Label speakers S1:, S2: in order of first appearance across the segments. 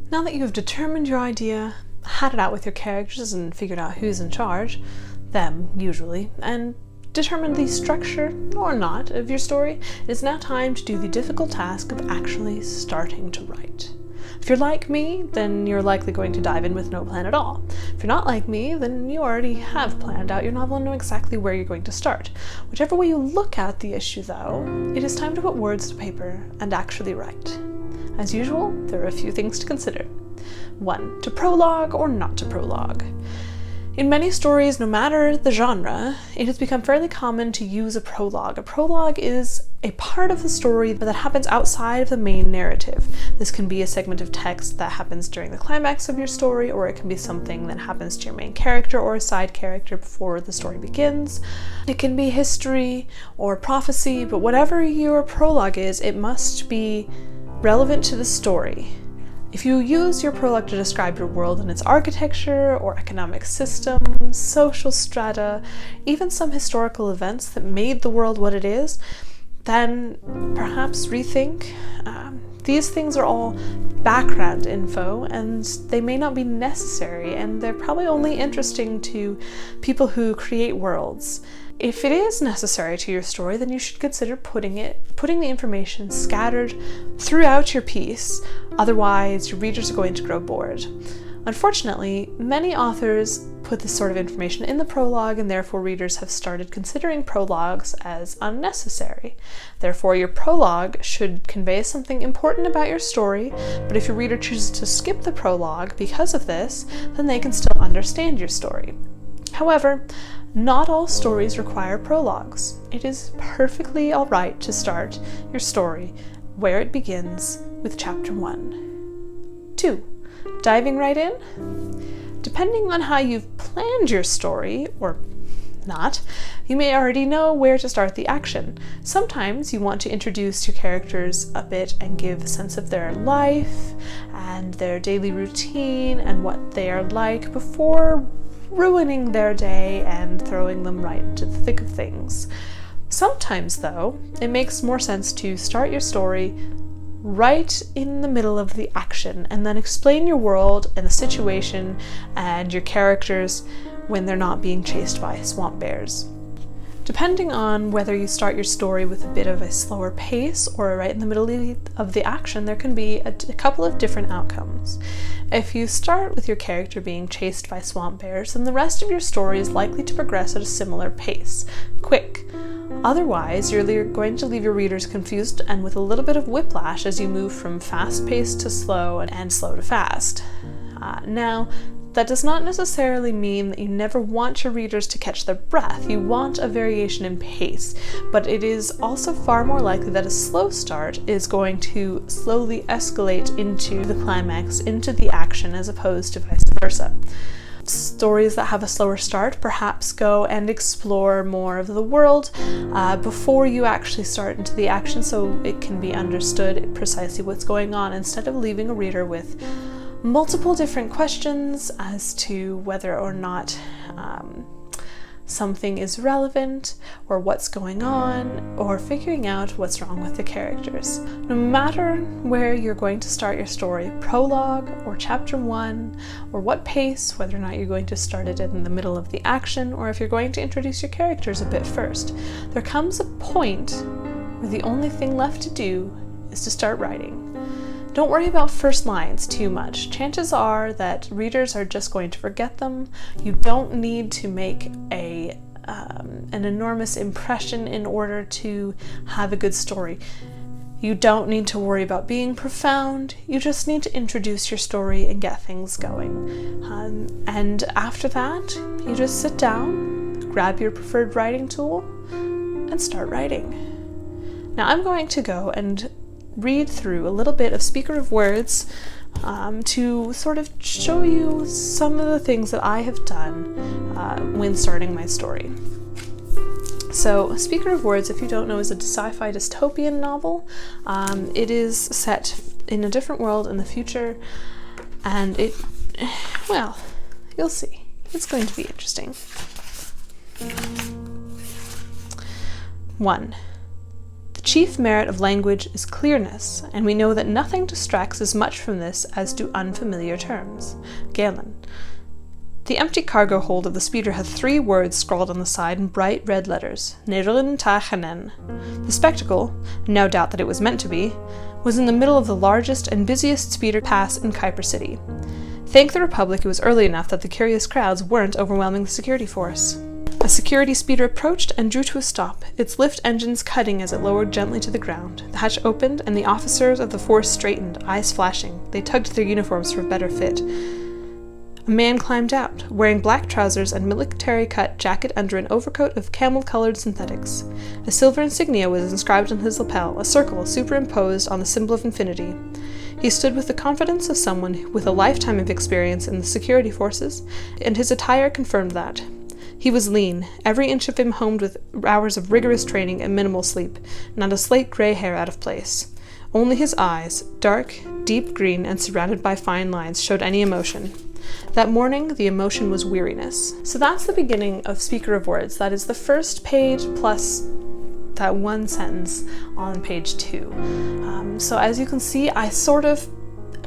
S1: Now that you've determined your idea, had it out with your characters and figured out who's in charge, them usually, and determined the structure, or not, of your story, it is now time to do the difficult task of actually starting to write. If you're like me, then you're likely going to dive in with no plan at all. If you're not like me, then you already have planned out your novel and know exactly where you're going to start. Whichever way you look at the issue, though, it is time to put words to paper and actually write. As usual, there are a few things to consider. 1. To prologue or not to prologue. In many stories, no matter the genre, it has become fairly common to use a prologue. A prologue is a part of the story that happens outside of the main narrative. This can be a segment of text that happens during the climax of your story, or it can be something that happens to your main character or a side character before the story begins. It can be history or prophecy, but whatever your prologue is, it must be relevant to the story. If you use your prologue to describe your world and its architecture or economic system, social strata, even some historical events that made the world what it is, then perhaps rethink. These things are all background info and they may not be necessary, and they're probably only interesting to people who create worlds. If it is necessary to your story, then you should consider putting the information scattered throughout your piece, otherwise your readers are going to grow bored. Unfortunately, many authors put this sort of information in the prologue, and therefore readers have started considering prologues as unnecessary. Therefore, your prologue should convey something important about your story, but if your reader chooses to skip the prologue because of this, then they can still understand your story. However, not all stories require prologues. It is perfectly alright to start your story where it begins with chapter 1. 2. Diving right in? Depending on how you've planned your story, or not, you may already know where to start the action. Sometimes you want to introduce your characters a bit and give a sense of their life and their daily routine and what they are like before ruining their day and throwing them right into the thick of things. Sometimes, though, it makes more sense to start your story right in the middle of the action and then explain your world and the situation and your characters when they're not being chased by swamp bears. Depending on whether you start your story with a bit of a slower pace or right in the middle of the action, there can be a couple of different outcomes. If you start with your character being chased by swamp bears, then the rest of your story is likely to progress at a similar pace, quick. Otherwise, you're going to leave your readers confused and with a little bit of whiplash as you move from fast-paced to slow and slow to fast. Now, that does not necessarily mean that you never want your readers to catch their breath. You want a variation in pace, but it is also far more likely that a slow start is going to slowly escalate into the climax, into the action, as opposed to vice versa. Stories that have a slower start perhaps go and explore more of the world before you actually start into the action, so it can be understood precisely what's going on, instead of leaving a reader with multiple different questions as to whether or not something is relevant, or what's going on, or figuring out what's wrong with the characters. No matter where you're going to start your story, prologue or chapter 1, or what pace, whether or not you're going to start it in the middle of the action, or if you're going to introduce your characters a bit first, there comes a point where the only thing left to do is to start writing. Don't worry about first lines too much. Chances are that readers are just going to forget them. You don't need to make an enormous impression in order to have a good story. You don't need to worry about being profound. You just need to introduce your story and get things going. And after that, you just sit down, grab your preferred writing tool, and start writing. Now I'm going to go and read through a little bit of Speaker of Words to sort of show you some of the things that I have done when starting my story. So, Speaker of Words, if you don't know, is a sci-fi dystopian novel. It is set in a different world in the future, and well, you'll see. It's going to be interesting. 1. The chief merit of language is clearness, and we know that nothing distracts as much from this as do unfamiliar terms. Galen. The empty cargo hold of the speeder had 3 words scrawled on the side in bright red letters, Nederland Tachanen. The spectacle, no doubt that it was meant to be, was in the middle of the largest and busiest speeder pass in Kuiper City. Thank the Republic it was early enough that the curious crowds weren't overwhelming the security force. A security speeder approached and drew to a stop, its lift engines cutting as it lowered gently to the ground. The hatch opened, and the officers of the force straightened, eyes flashing. They tugged at their uniforms for a better fit. A man climbed out, wearing black trousers and military-cut jacket under an overcoat of camel-colored synthetics. A silver insignia was inscribed on his lapel, a circle superimposed on the symbol of infinity. He stood with the confidence of someone with a lifetime of experience in the security forces, and his attire confirmed that. He was lean, every inch of him homed with hours of rigorous training and minimal sleep, not a slate gray hair out of place. Only his eyes, dark, deep green, and surrounded by fine lines, showed any emotion. That morning, the emotion was weariness. So that's the beginning of Speaker of Words. That is the first page plus that one sentence on page 2. So as you can see, I sort of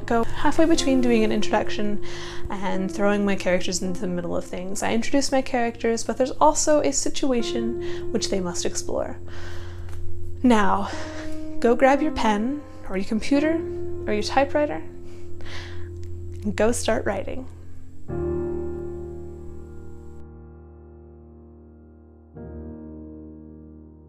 S1: go halfway between doing an introduction and throwing my characters into the middle of things. I introduce my characters, but there's also a situation which they must explore. Now, go grab your pen, or your computer, or your typewriter, and go start writing.